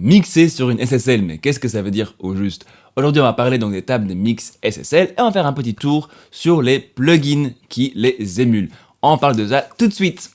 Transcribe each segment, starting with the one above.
mixer sur une SSL, mais qu'est-ce que ça veut dire au juste? Aujourd'hui, on va parler donc des tables de mix SSL et on va faire un petit tour sur les plugins qui les émulent. On parle de ça tout de suite.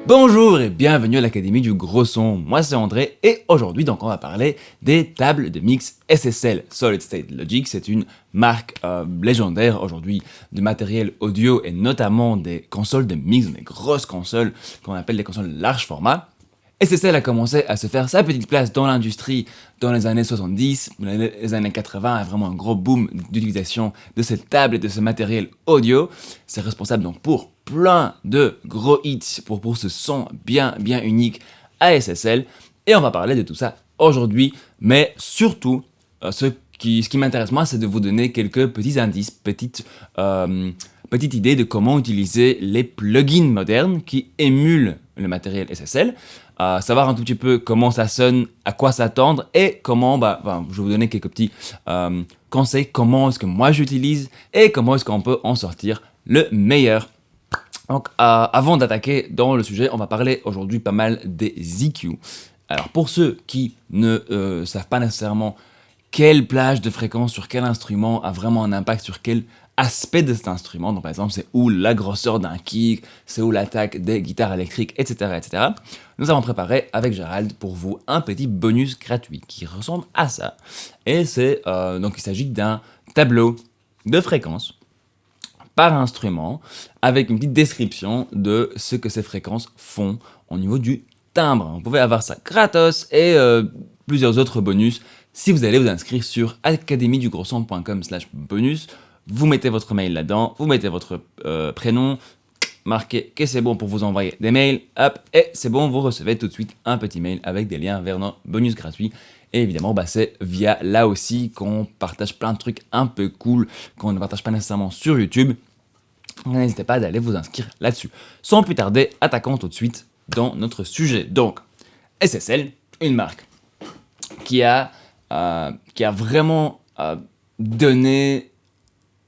Bonjour et bienvenue à l'Académie du Gros Son, moi c'est André et aujourd'hui donc on va parler des tables de mix SSL. Solid State Logic, c'est une marque légendaire aujourd'hui de matériel audio et notamment des consoles de mix, des grosses consoles qu'on appelle des consoles large format. SSL a commencé à se faire sa petite place dans l'industrie dans les années 70, les années 80, a vraiment un gros boom d'utilisation de cette table et de ce matériel audio. C'est responsable donc pour plein de gros hits, pour ce son bien unique à SSL. Et on va parler de tout ça aujourd'hui, mais surtout, ce qui m'intéresse moi, c'est de vous donner quelques petits indices, petite idée de comment utiliser les plugins modernes qui émulent le matériel SSL. Savoir un tout petit peu comment ça sonne, à quoi s'attendre et comment, je vais vous donner quelques petits conseils, comment est-ce que moi j'utilise et comment est-ce qu'on peut en sortir le meilleur. Donc avant d'attaquer dans le sujet, on va parler aujourd'hui pas mal des EQ. Alors pour ceux qui ne savent pas nécessairement quelle plage de fréquence sur quel instrument a vraiment un impact sur quel aspect de cet instrument, donc par exemple c'est où la grosseur d'un kick, c'est où l'attaque des guitares électriques, etc. Nous avons préparé avec Gérald pour vous un petit bonus gratuit qui ressemble à ça. Et c'est donc il s'agit d'un tableau de fréquences par instrument avec une petite description de ce que ces fréquences font au niveau du timbre. Vous pouvez avoir ça gratos et plusieurs autres bonus si vous allez vous inscrire sur academiedugrosson.com/bonus. Vous mettez votre mail là-dedans, vous mettez votre prénom, marquez que c'est bon pour vous envoyer des mails, hop, et c'est bon, vous recevez tout de suite un petit mail avec des liens vers nos bonus gratuits. Et évidemment, c'est via là aussi qu'on partage plein de trucs un peu cool qu'on ne partage pas nécessairement sur YouTube. N'hésitez pas d'aller vous inscrire là-dessus. Sans plus tarder, attaquons tout de suite dans notre sujet. Donc, SSL, une marque qui a vraiment donné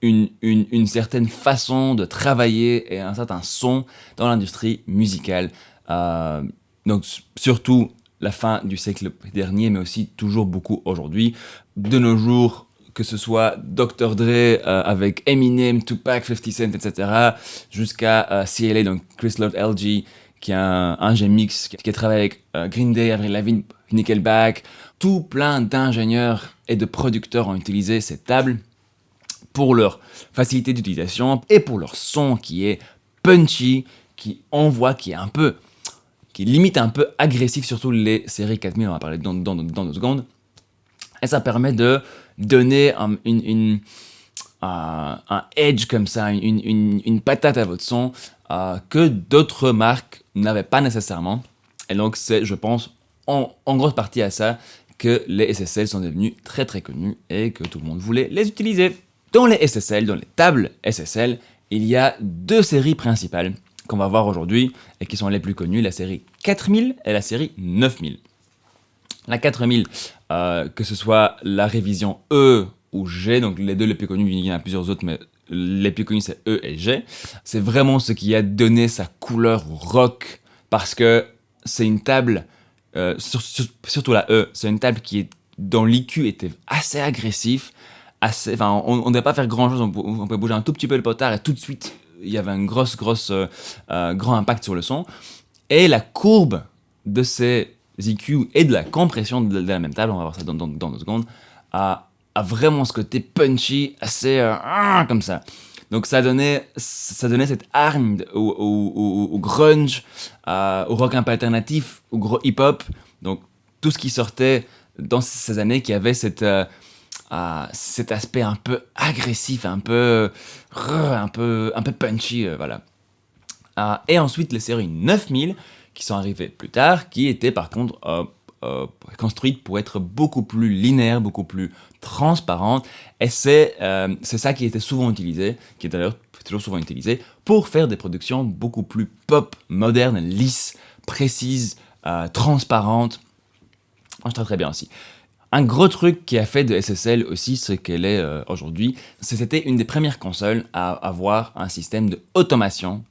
une certaine façon de travailler et un certain son dans l'industrie musicale. Donc surtout la fin du siècle dernier, mais aussi toujours beaucoup aujourd'hui. De nos jours, que ce soit Dr. Dre avec Eminem, Tupac, 50 Cent, etc., jusqu'à CLA, donc Chris Love LG, qui est un ingé mix, qui a travaillé avec Green Day, Avril Lavigne, Nickelback. Tout plein d'ingénieurs et de producteurs ont utilisé cette table pour leur facilité d'utilisation et pour leur son qui est punchy, qui envoie, qui limite un peu agressif, surtout les séries 4000, on va parler dans 2 secondes. Et ça permet de donner un edge comme ça, une patate à votre son que d'autres marques n'avaient pas nécessairement. Et donc c'est, je pense, en grosse partie à ça que les SSL sont devenus très connus et que tout le monde voulait les utiliser. Dans les SSL, dans les tables SSL, il y a 2 séries principales qu'on va voir aujourd'hui et qui sont les plus connues, la série 4000 et la série 9000. La 4000, que ce soit la révision E ou G, donc les 2 les plus connus, il y en a plusieurs autres, mais les plus connus c'est E et G. C'est vraiment ce qui a donné sa couleur rock parce que c'est une table, surtout la E, c'est une table qui est, dans l'EQ était assez agressif. On ne devait pas faire grand chose, on pouvait bouger un tout petit peu le potard et tout de suite il y avait un grand impact sur le son. Et la courbe de ces EQ et de la compression de la même table, on va voir ça dans 2 secondes, a vraiment ce côté punchy, assez comme ça. Donc ça donnait cette hargne au grunge, au rock un peu alternatif, au gros hip-hop. Donc tout ce qui sortait dans ces années qui avait cet aspect un peu agressif, un peu punchy, voilà. Et ensuite les séries 9000 qui sont arrivées plus tard, qui étaient par contre construites pour être beaucoup plus linéaires, beaucoup plus transparentes. Et c'est ça qui était souvent utilisé, qui est d'ailleurs toujours souvent utilisé, pour faire des productions beaucoup plus pop, modernes, lisses, précises, transparentes. Ça marche très bien aussi. Un gros truc qui a fait de SSL aussi ce qu'elle est aujourd'hui, c'était une des premières consoles à avoir un système d'automation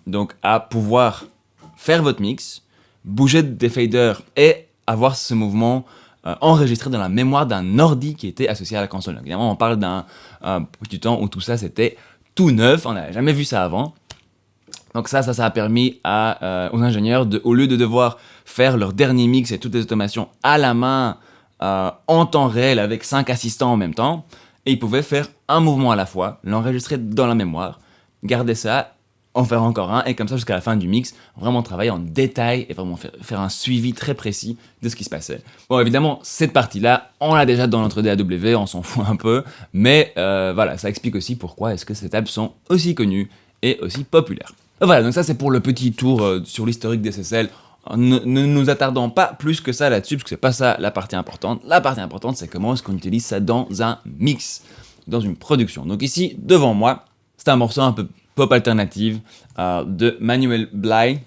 donc à pouvoir faire votre mix, bouger des faders et avoir ce mouvement enregistré dans la mémoire d'un ordi qui était associé à la console. Donc, évidemment, on parle d'un petit temps où tout ça c'était tout neuf, on n'avait jamais vu ça avant. Donc ça a permis aux ingénieurs, au lieu de devoir faire leur dernier mix et toutes les automations à la main, en temps réel, avec 5 assistants en même temps, et ils pouvaient faire un mouvement à la fois, l'enregistrer dans la mémoire, garder ça, en faire encore un, et comme ça jusqu'à la fin du mix, vraiment travailler en détail et vraiment faire un suivi très précis de ce qui se passait. Bon, évidemment, cette partie-là, on l'a déjà dans notre DAW, on s'en fout un peu, mais voilà, ça explique aussi pourquoi est-ce que ces tables sont aussi connues et aussi populaires. Voilà, donc ça c'est pour le petit tour sur l'historique des SSL. Ne nous attardons pas plus que ça là-dessus, parce que c'est pas ça la partie importante. La partie importante, c'est comment est-ce qu'on utilise ça dans un mix, dans une production. Donc ici, devant moi, c'est un morceau un peu pop alternative de Manuel Bly,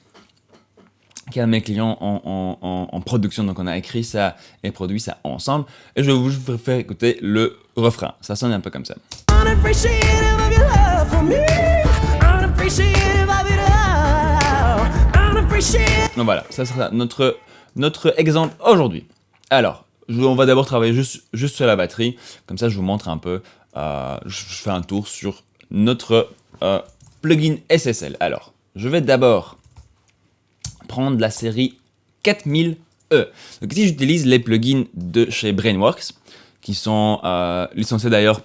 qui est un de mes clients en production. Donc on a écrit ça et produit ça ensemble. Et je vais vous faire écouter le refrain. Ça sonne un peu comme ça. Donc voilà, ça sera notre exemple aujourd'hui. Alors, on va d'abord travailler juste sur la batterie. Comme ça, je vous montre un peu. Je fais un tour sur notre plugin SSL. Alors, je vais d'abord prendre la série 4000E. Donc ici, j'utilise les plugins de chez Brainworks, qui sont licenciés d'ailleurs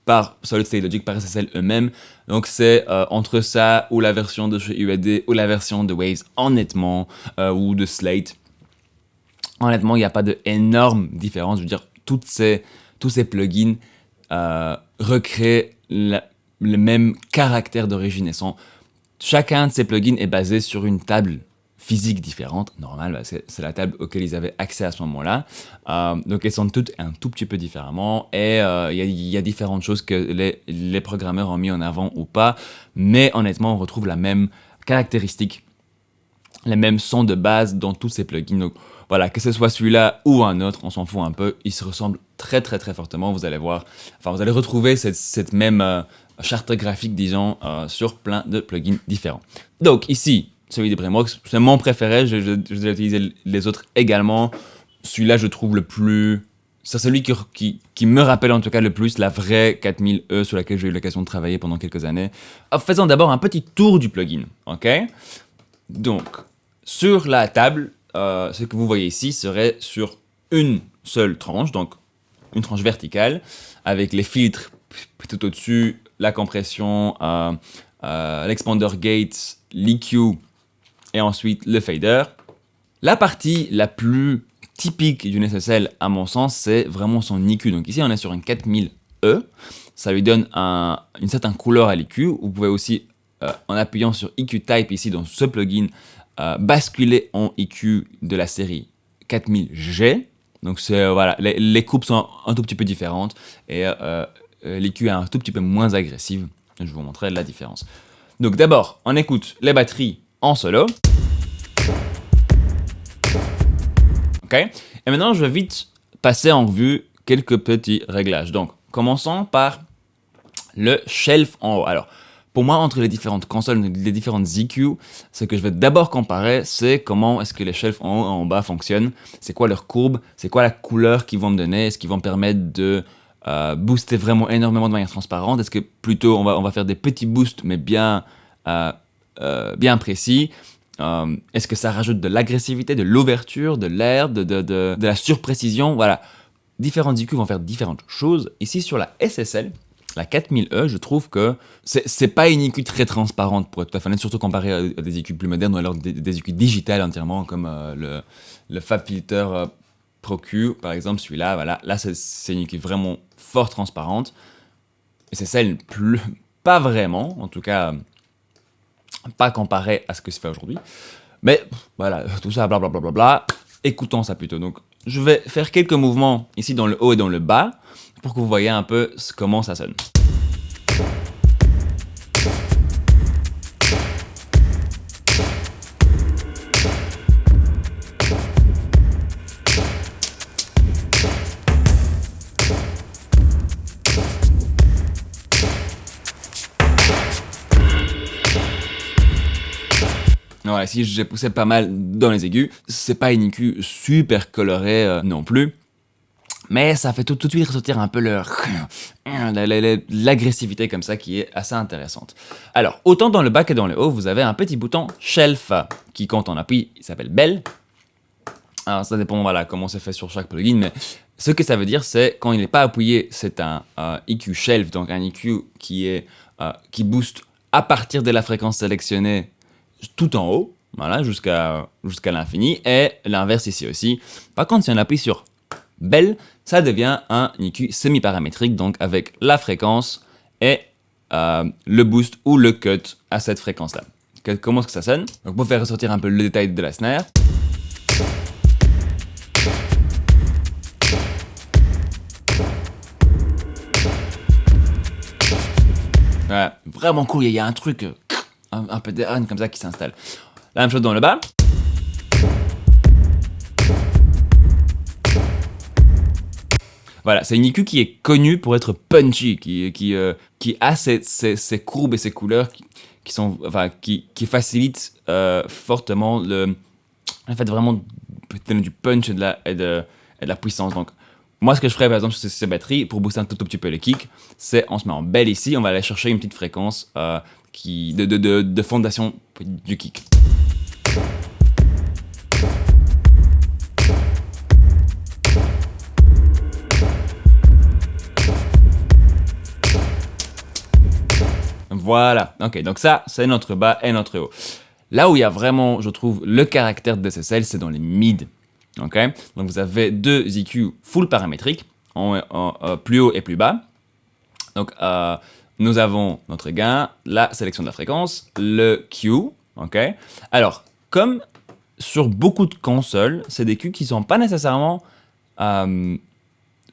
par Solid State Logic, par SSL eux-mêmes. Donc c'est entre ça ou la version de chez UAD ou la version de Waves, honnêtement, ou de Slate. Honnêtement, il n'y a pas d'énorme différence. Je veux dire, tous ces plugins recréent le même caractère d'origine. Chacun de ces plugins est basé sur une table physique différente, normal, c'est la table auquel ils avaient accès à ce moment-là. Donc elles sont toutes un tout petit peu différemment, et il y a différentes choses que les programmeurs ont mis en avant ou pas, mais honnêtement on retrouve la même caractéristique, les mêmes sons de base dans tous ces plugins. Donc voilà, que ce soit celui-là ou un autre, on s'en fout un peu, ils se ressemblent très très très fortement, vous allez voir, vous allez retrouver cette même charte graphique, disons, sur plein de plugins différents. Donc ici, celui de Brainworks, c'est mon préféré, j'ai déjà utilisé les autres également. Celui-là, je trouve le plus... C'est celui qui me rappelle en tout cas le plus la vraie 4000E sur laquelle j'ai eu l'occasion de travailler pendant quelques années. Faisons d'abord un petit tour du plugin, ok? Donc, sur la table, ce que vous voyez ici serait sur une seule tranche, donc une tranche verticale, avec les filtres tout au-dessus, la compression, l'expander gate, l'EQ, et ensuite le fader. La partie la plus typique d'une SSL, à mon sens, c'est vraiment son EQ. Donc ici, on est sur une 4000E. Ça lui donne une certaine couleur à l'EQ. Vous pouvez aussi, en appuyant sur EQ Type ici dans ce plugin, basculer en EQ de la série 4000G. Donc voilà, les coupes sont un tout petit peu différentes et l'EQ est un tout petit peu moins agressive. Je vais vous montrer la différence. Donc d'abord, on écoute les batteries en solo. Ok. Et maintenant, je vais vite passer en revue quelques petits réglages. Donc, commençons par le shelf en haut. Alors, pour moi, entre les différentes consoles, les différentes EQ, ce que je vais d'abord comparer, c'est comment est-ce que les shelves en haut et en bas fonctionnent. C'est quoi leur courbe, c'est quoi la couleur qu'ils vont me donner, est-ce qu'ils vont me permettre de booster vraiment énormément de manière transparente, est-ce que plutôt on va faire des petits boosts mais bien précis. Est-ce que ça rajoute de l'agressivité, de l'ouverture, de l'air, de la surprécision? Voilà, différentes EQ vont faire différentes choses. Ici, sur la SSL, la 4000E, je trouve que c'est pas une EQ très transparente, pour être tout à fait honnête, surtout comparé à des EQ plus modernes ou alors des EQ digitales entièrement, comme le FabFilter Pro Q, par exemple, celui-là. Voilà, là, c'est une EQ vraiment fort transparente. Et c'est celle plus... pas vraiment, en tout cas... pas comparé à ce que se fait aujourd'hui. Mais voilà, tout ça, blablabla, écoutons ça plutôt. Donc, je vais faire quelques mouvements ici dans le haut et dans le bas pour que vous voyez un peu comment ça sonne. Ouais, ici j'ai poussé pas mal dans les aigus. C'est pas une IQ super colorée non plus. Mais ça fait tout de suite ressortir un peu l'agressivité comme ça qui est assez intéressante. Alors, autant dans le bas que dans le haut, vous avez un petit bouton Shelf qui, quand on appuie, il s'appelle Bell. Alors, ça dépend voilà, comment c'est fait sur chaque plugin, mais ce que ça veut dire, c'est quand il n'est pas appuyé, c'est un EQ Shelf, donc un EQ qui booste à partir de la fréquence sélectionnée tout en haut, voilà, jusqu'à l'infini, et l'inverse ici aussi. Par contre, si on appuie sur Bell, ça devient un EQ semi-paramétrique, donc avec la fréquence et le boost ou le cut à cette fréquence-là. Comment est-ce que ça sonne? Donc pour faire ressortir un peu le détail de la snare. Ouais, vraiment cool, il y a un truc, un peu d'erreur comme ça qui s'installe. La même chose dans le bas. Voilà, c'est une EQ qui est connue pour être punchy, qui a ces courbes et ces couleurs qui facilitent fortement le fait vraiment de donner du punch et de la puissance. Donc, moi, ce que je ferais par exemple sur ces batteries, pour booster un tout petit peu le kick, c'est on se met en belle ici, on va aller chercher une petite fréquence de fondation du kick. Voilà, ok, donc ça, c'est notre bas et notre haut. Là où il y a vraiment, je trouve, le caractère de SSL, c'est dans les mids. Ok, donc vous avez deux EQ full paramétriques, plus haut et plus bas. Donc, nous avons notre gain, la sélection de la fréquence, le Q. Ok, alors, comme sur beaucoup de consoles, c'est des Q qui ne sont pas nécessairement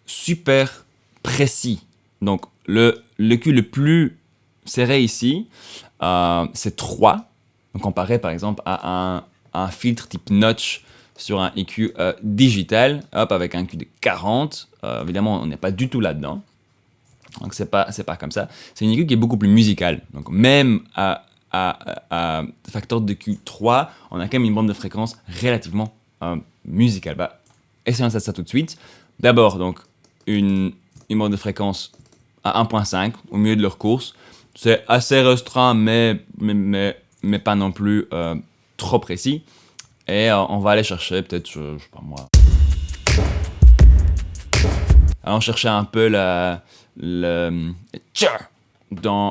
super précis. Donc, le Q le plus serré ici, c'est 3. Donc comparé par exemple à un filtre type notch sur un EQ digital, hop, avec un Q de 40. Évidemment, on n'est pas du tout là-dedans. Donc c'est pas comme ça. C'est une EQ qui est beaucoup plus musicale. Donc même à facteur de Q3, on a quand même une bande de fréquence relativement musicale. Bah, essayons de faire ça tout de suite. D'abord, donc, une bande de fréquence à 1.5 au milieu de leur course. C'est assez restreint, mais pas non plus trop précis. Et on va aller chercher peut-être, je sais pas moi. Allons chercher un peu dans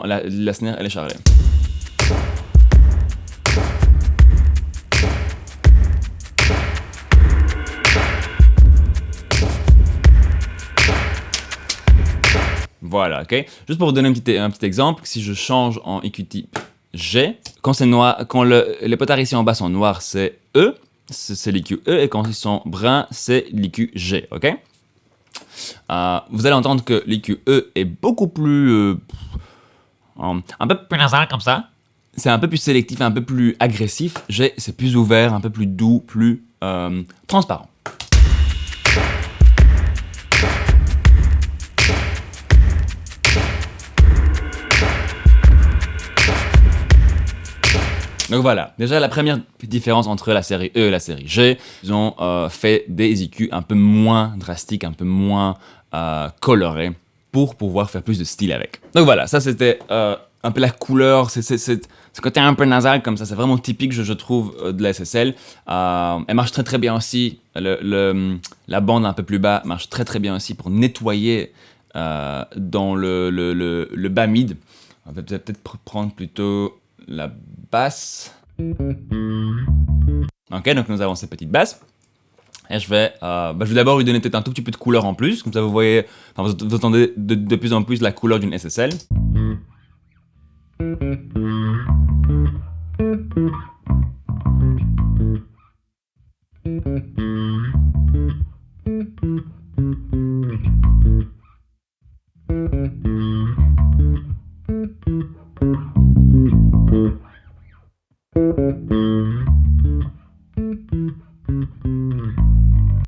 la snare, elle est chargée. Voilà, ok. Juste pour vous donner un petit exemple, si je change en EQ type G, quand c'est noir, quand les potards ici en bas sont noirs, c'est E, c'est l'EQ E, et quand ils sont bruns, c'est l'EQ G, ok. Vous allez entendre que l'EQ E est beaucoup plus, un peu plus nasal comme ça. C'est un peu plus sélectif, un peu plus agressif. G, c'est plus ouvert, un peu plus doux, plus transparent. Donc voilà, déjà la première différence entre la série E et la série G, ils ont fait des EQ un peu moins drastiques, un peu moins colorés, pour pouvoir faire plus de style avec. Donc voilà, ça c'était un peu la couleur, ce côté un peu nasal comme ça, c'est vraiment typique je trouve de la SSL. Elle marche très bien aussi, la bande un peu plus bas marche très bien aussi pour nettoyer dans le bas mid. On va peut-être prendre plutôt la basse. Ok, donc nous avons ces petites basses. Et je vais d'abord lui donner peut-être un tout petit peu de couleur en plus, comme ça vous voyez, vous entendez de plus en plus la couleur d'une SSL.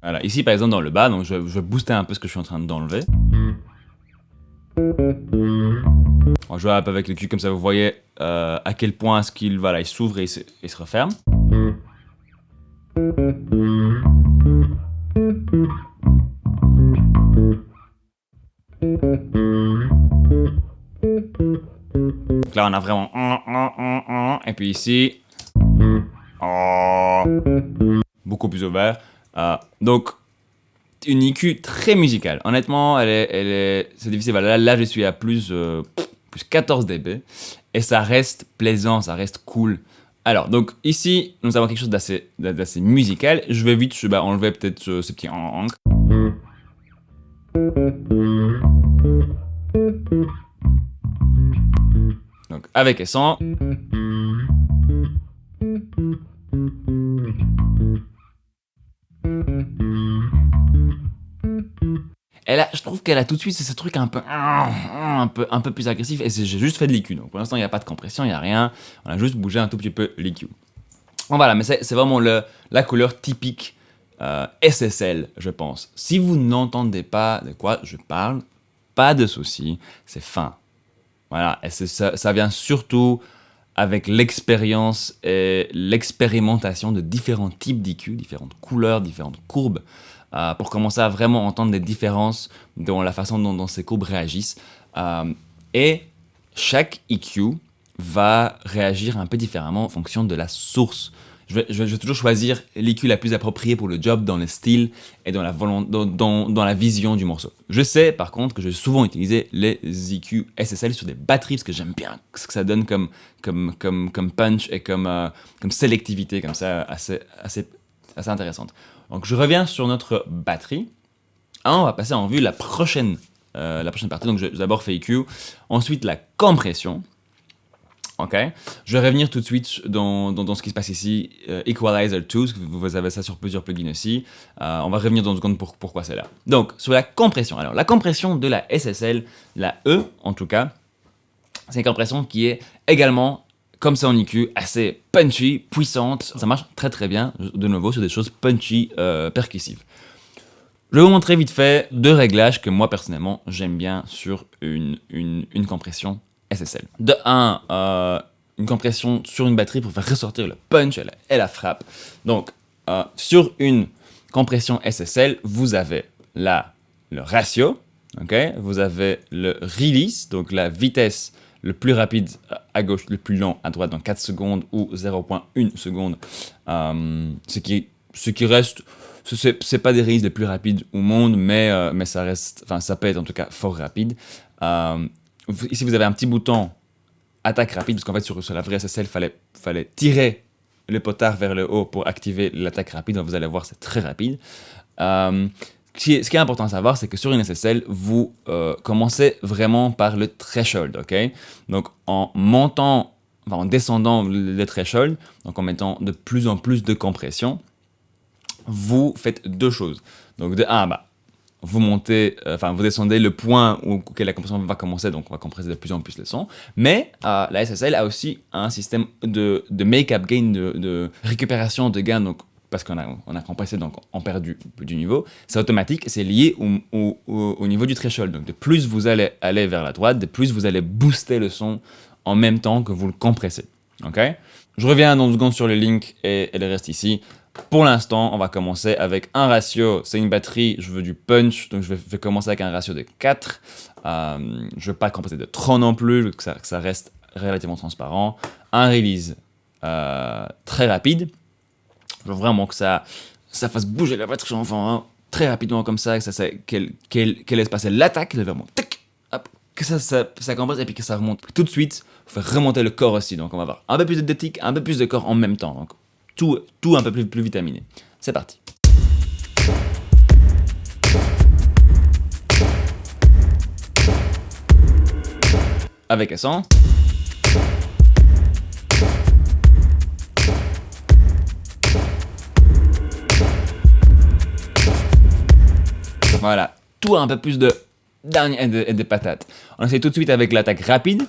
Voilà, ici par exemple dans le bas, donc je vais booster un peu ce que je suis en train d'enlever. On joue un peu avec le cul comme ça, vous voyez à quel point est-ce qu'il il s'ouvre et il se referme. Donc là, on a vraiment et puis ici, beaucoup plus ouvert. Donc, une IQ très musicale. Honnêtement, c'est difficile. Voilà, là, je suis à plus 14 dB et ça reste plaisant, ça reste cool. Alors, donc ici, nous avons quelque chose d'assez musical. Je vais vite enlever peut-être ce petit Donc, avec et sans. Je trouve qu'elle a tout de suite ce truc un peu plus agressif et j'ai juste fait de l'EQ. Donc pour l'instant, il n'y a pas de compression, il n'y a rien. On a juste bougé un tout petit peu l'EQ. Bon, voilà, mais c'est vraiment la couleur typique SSL, je pense. Si vous n'entendez pas de quoi je parle, pas de souci, c'est fin. Voilà, et ça vient surtout avec l'expérience et l'expérimentation de différents types d'EQ, différentes couleurs, différentes courbes, pour commencer à vraiment entendre des différences dans la façon dont ces courbes réagissent. Et chaque EQ va réagir un peu différemment en fonction de la source. Je vais toujours choisir l'EQ la plus appropriée pour le job dans le style et dans la vision du morceau. Je sais par contre que je vais souvent utiliser les EQ SSL sur des batteries parce que j'aime bien ce que ça donne comme punch et comme sélectivité comme ça assez intéressante. Donc je reviens sur notre batterie. On va passer en vue la prochaine partie. Donc j'ai d'abord fait EQ, ensuite la compression. Ok, je vais revenir tout de suite dans ce qui se passe ici, Equalizer 2, vous avez ça sur plusieurs plugins aussi. On va revenir dans une seconde pourquoi c'est là. Donc, sur la compression. Alors, la compression de la SSL, la E en tout cas, c'est une compression qui est également, comme ça en EQ, assez punchy, puissante. Ça marche très très bien, de nouveau, sur des choses punchy, percussives. Je vais vous montrer vite fait deux réglages que moi personnellement j'aime bien sur une compression SSL. De 1, une compression sur une batterie pour faire ressortir le punch et la frappe. Donc, sur une compression SSL, vous avez là le ratio, okay? Vous avez le release, donc la vitesse le plus rapide à gauche, le plus lent à droite dans 4 secondes ou 0.1 seconde. Ce qui reste, c'est pas des releases les plus rapides au monde, mais ça reste, enfin ça peut être en tout cas fort rapide. Ici, vous avez un petit bouton attaque rapide, parce qu'en fait, sur la vraie SSL, il fallait tirer le potard vers le haut pour activer l'attaque rapide. Donc, vous allez voir, c'est très rapide. Ce qui est important à savoir, c'est que sur une SSL, vous commencez vraiment par le threshold, ok? Donc, en descendant le threshold, donc en mettant de plus en plus de compression, vous faites deux choses. Donc, de 1, vous descendez le point auquel la compression va commencer, donc on va compresser de plus en plus le son. Mais la SSL a aussi un système de make-up gain, de récupération de gain, donc, parce qu'on a compressé, donc on perd du niveau. C'est automatique, c'est lié au niveau du threshold. Donc de plus vous allez aller vers la droite, de plus vous allez booster le son en même temps que vous le compressez. Okay? Je reviens dans une seconde sur le link et le reste ici. Pour l'instant, on va commencer avec un ratio, c'est une batterie, je veux du punch, donc je vais commencer avec un ratio de 4. Je ne veux pas compresser de trop non plus, je veux que ça reste relativement transparent. Un release très rapide, je veux vraiment que ça fasse bouger la batterie très rapidement comme ça, qu'elle laisse passer l'attaque, vraiment, tac, hop, que ça compresse et puis que ça remonte tout de suite, faire remonter le corps aussi, donc on va avoir un peu plus de tic, un peu plus de corps en même temps. Donc, tout un peu plus vitaminé. C'est parti. Avec et sans. Voilà, tout un peu plus de dernier et de patates. On essaie tout de suite avec l'attaque rapide.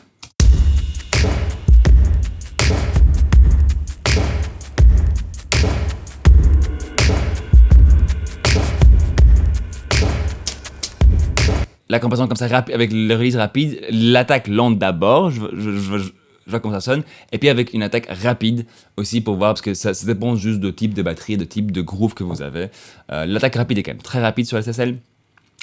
la compression comme ça, avec le release rapide, l'attaque lente d'abord, je vois comment ça sonne, et puis avec une attaque rapide aussi pour voir, parce que ça dépend juste de type de batterie, de type de groove que vous avez. L'attaque rapide est quand même très rapide sur SSL,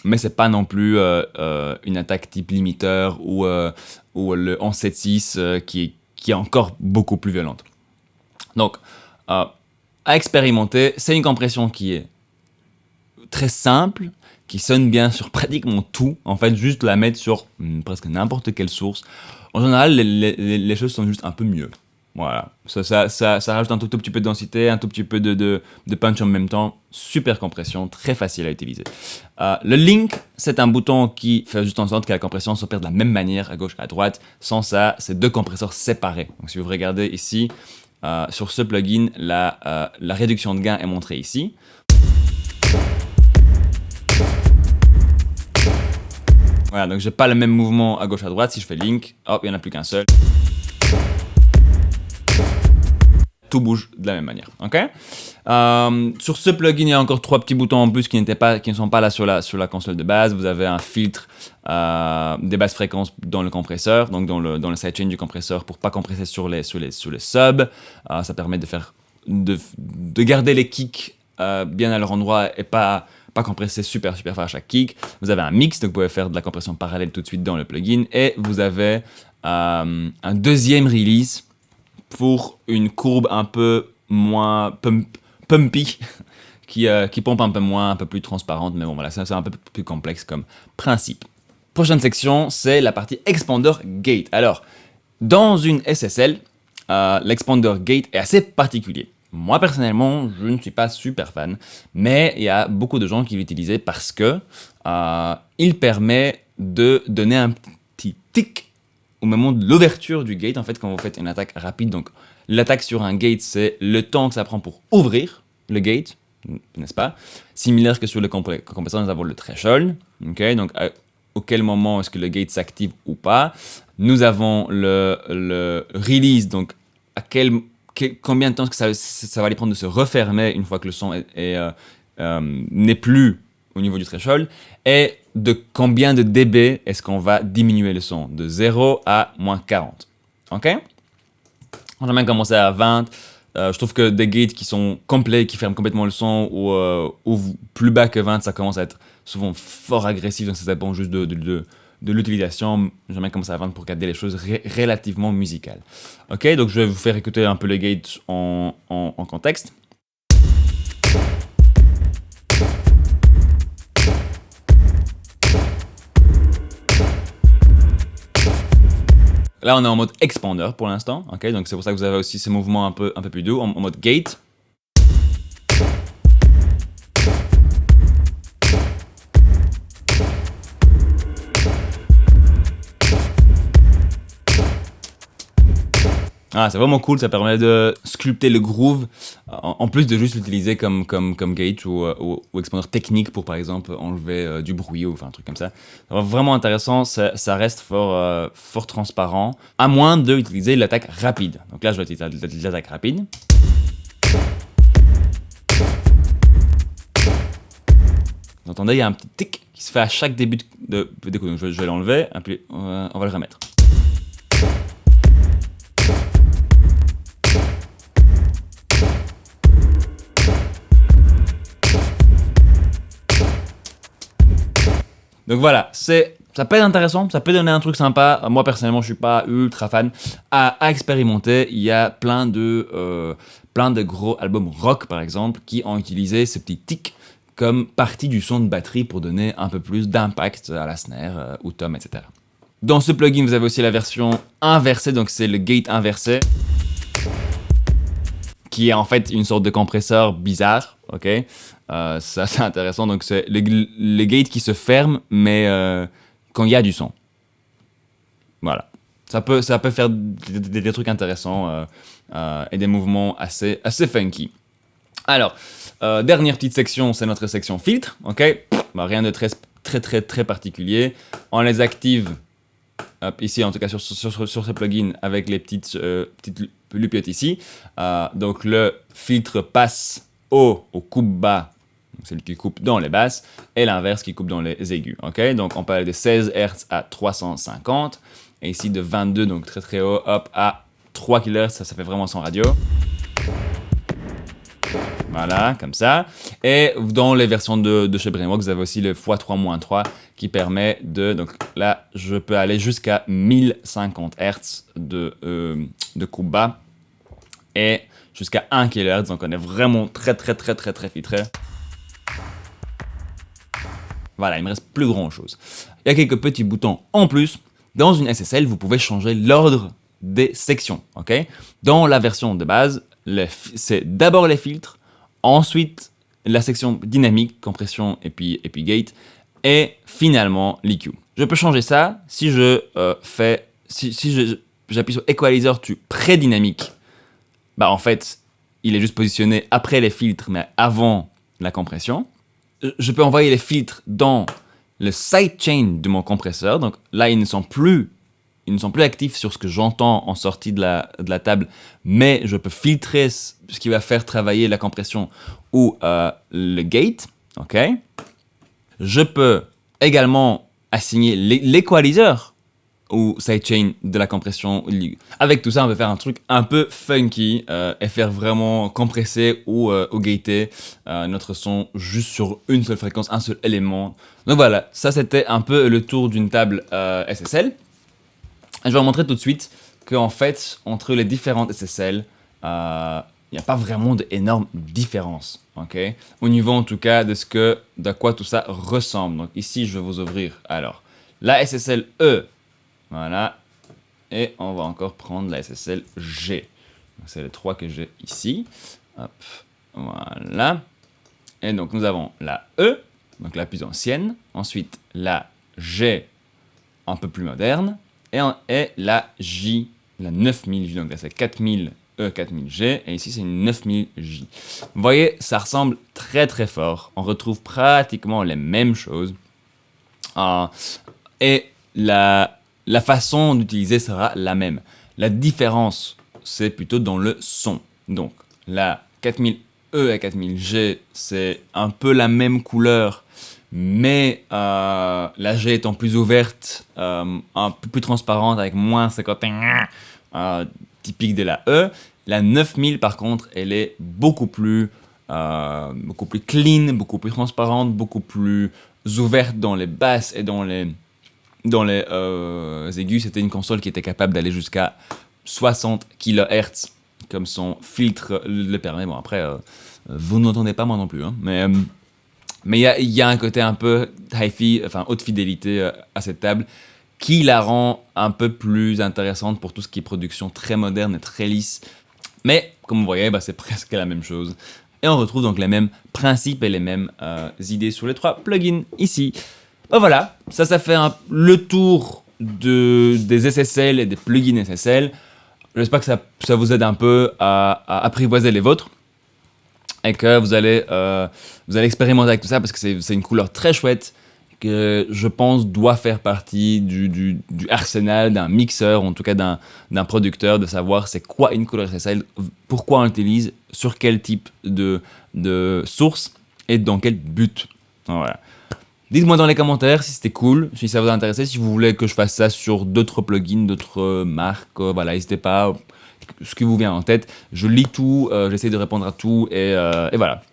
mais c'est pas non plus une attaque type limiteur ou le 1176 qui est encore beaucoup plus violente. Donc, à expérimenter, c'est une compression qui est très simple, qui sonne bien sur pratiquement tout. En fait, juste la mettre sur presque n'importe quelle source. En général, les choses sont juste un peu mieux. Voilà, ça rajoute un tout petit peu de densité, un tout petit peu de punch en même temps. Super compression, très facile à utiliser. Le link, c'est un bouton qui fait juste en sorte que la compression s'opère de la même manière à gauche et à droite. Sans ça, c'est deux compresseurs séparés. Donc si vous regardez ici, sur ce plugin, la réduction de gain est montrée ici. Voilà, donc j'ai pas le même mouvement à gauche à droite. Si je fais link, hop, il n'y en a plus qu'un seul. Tout bouge de la même manière, ok. Sur ce plugin, il y a encore 3 petits boutons en plus qui ne sont pas là sur la console de base. Vous avez un filtre des basses fréquences dans le compresseur, donc dans le sidechain du compresseur pour pas compresser sur les subs. Ça permet de garder les kicks bien à leur endroit et pas compresser super fort à chaque kick. Vous avez un mix, donc vous pouvez faire de la compression parallèle tout de suite dans le plugin, et vous avez un deuxième release pour une courbe un peu moins pumpy, qui pompe un peu moins, un peu plus transparente, mais bon voilà, c'est un peu plus complexe comme principe. Prochaine section, c'est la partie Expander Gate. Alors, dans une SSL, l'Expander Gate est assez particulier. Moi, personnellement, je ne suis pas super fan, mais il y a beaucoup de gens qui l'utilisent parce que il permet de donner un petit tic au moment de l'ouverture du gate, en fait, quand vous faites une attaque rapide. Donc, l'attaque sur un gate, c'est le temps que ça prend pour ouvrir le gate, n'est-ce pas? Similaire que sur le compresseur, nous avons le threshold, ok? Donc, auquel moment est-ce que le gate s'active ou pas. Nous avons le release, donc combien de temps est-ce que ça va aller prendre de se refermer une fois que le son n'est plus au niveau du threshold, et de combien de dB est-ce qu'on va diminuer le son, de 0 à moins 40. Ok? On va même commencer à 20. Je trouve que des gates qui sont complets, qui ferment complètement le son, ou plus bas que 20, ça commence à être souvent fort agressif, donc ça dépend juste de l'utilisation. J'aime bien commencer à 20 pour garder les choses relativement musicales. Ok, donc je vais vous faire écouter un peu les gates en contexte. Là, on est en mode expander pour l'instant, ok? Donc c'est pour ça que vous avez aussi ces mouvements un peu plus doux, en mode gate. Ah, c'est vraiment cool, ça permet de sculpter le groove, en plus de juste l'utiliser comme gate ou expander technique pour, par exemple, enlever du bruit ou enfin, un truc comme ça. C'est vraiment intéressant, ça reste fort transparent, à moins d'utiliser l'attaque rapide. Donc là, je vais utiliser l'attaque rapide. Vous entendez, il y a un petit tic qui se fait à chaque début de coup. Donc je vais l'enlever, et puis on va le remettre. Donc voilà, ça peut être intéressant, ça peut donner un truc sympa. Moi personnellement, je suis pas ultra fan. À expérimenter, il y a plein de gros albums rock par exemple qui ont utilisé ce petit tic comme partie du son de batterie pour donner un peu plus d'impact à la snare ou tom, etc. Dans ce plugin, vous avez aussi la version inversée, donc c'est le gate inversé, qui est en fait une sorte de compresseur bizarre, ok? Ça c'est intéressant, donc c'est le gate qui se ferme, mais quand il y a du son. Voilà. Ça peut faire des trucs intéressants et des mouvements assez funky. Alors, dernière petite section, c'est notre section filtre, ok? Bah, rien de très particulier. On les active, ici en tout cas sur ce plugin, avec les petites lupiotes ici. Donc le filtre passe au coupe bas, celle qui coupe dans les basses, et l'inverse qui coupe dans les aigus. Ok, donc on parle de 16 Hz à 350, et ici de 22, donc très très haut, hop, à 3 kHz, ça fait vraiment son radio. Voilà, comme ça. Et dans les versions de chez Brainworks, vous avez aussi le x3-3 qui permet de... Donc là, je peux aller jusqu'à 1050 Hz de coupe bas et jusqu'à 1 kHz. Donc on est vraiment très filtré. Voilà, il me reste plus grand chose. Il y a quelques petits boutons en plus. Dans une SSL, vous pouvez changer l'ordre des sections. Ok, dans la version de base, c'est d'abord les filtres, ensuite la section dynamique, compression et puis gate, et finalement l'EQ. Je peux changer ça si je j'appuie sur Equalizer tu pré-dynamique. Bah en fait, il est juste positionné après les filtres, mais avant la compression. Je peux envoyer les filtres dans le sidechain de mon compresseur. Donc là, ils ne sont plus actifs sur ce que j'entends en sortie de la table, mais je peux filtrer ce qui va faire travailler la compression ou le gate. Ok. Je peux également assigner l'equalizer ou sidechain de la compression. Avec tout ça, on peut faire un truc un peu funky et faire vraiment compresser ou gater notre son juste sur une seule fréquence, un seul élément. Donc voilà, ça c'était un peu le tour d'une table SSL. Je vais vous montrer tout de suite qu'en fait, entre les différentes SSL, il n'y a pas vraiment d'énormes différences. Okay, au niveau en tout cas de quoi tout ça ressemble. Donc ici, je vais vous ouvrir alors la SSL E. Voilà. Et on va encore prendre la SSL G. C'est les trois que j'ai ici. Hop. Voilà. Et donc nous avons la E, donc la plus ancienne. Ensuite la G, un peu plus moderne. Et la J, la 9000J. Donc là c'est 4000 E, 4000G. Et ici c'est une 9000J. Vous voyez, ça ressemble très très fort. On retrouve pratiquement les mêmes choses. Et la façon d'utiliser sera la même. La différence, c'est plutôt dans le son. Donc, la 4000E et 4000G, c'est un peu la même couleur, mais la G étant plus ouverte, un peu plus transparente, avec moins ce côté typique de la E. La 9000, par contre, elle est beaucoup plus clean, beaucoup plus transparente, beaucoup plus ouverte dans les basses et dans les aigus. C'était une console qui était capable d'aller jusqu'à 60 kHz, comme son filtre le permet. Bon, après, vous n'entendez pas moi non plus, hein, mais il y a un côté un peu hi-fi, enfin haute fidélité à cette table, qui la rend un peu plus intéressante pour tout ce qui est production très moderne et très lisse. Mais, comme vous voyez, c'est presque la même chose. Et on retrouve donc les mêmes principes et les mêmes idées sur les trois plugins ici. Voilà, ça fait le tour des SSL et des plugins SSL. J'espère que ça vous aide un peu à apprivoiser les vôtres et que vous allez expérimenter avec tout ça, parce que c'est une couleur très chouette que je pense doit faire partie du arsenal d'un mixeur, ou en tout cas d'un producteur, de savoir c'est quoi une couleur SSL, pourquoi on l'utilise, sur quel type de source et dans quel but. Voilà. Dites-moi dans les commentaires si c'était cool, si ça vous a intéressé, si vous voulez que je fasse ça sur d'autres plugins, d'autres marques. Voilà, n'hésitez pas, ce qui vous vient en tête. Je lis tout, j'essaie de répondre à tout et voilà.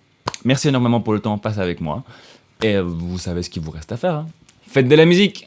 Merci énormément pour le temps passé avec moi. Et vous savez ce qu'il vous reste à faire, hein. Faites de la musique!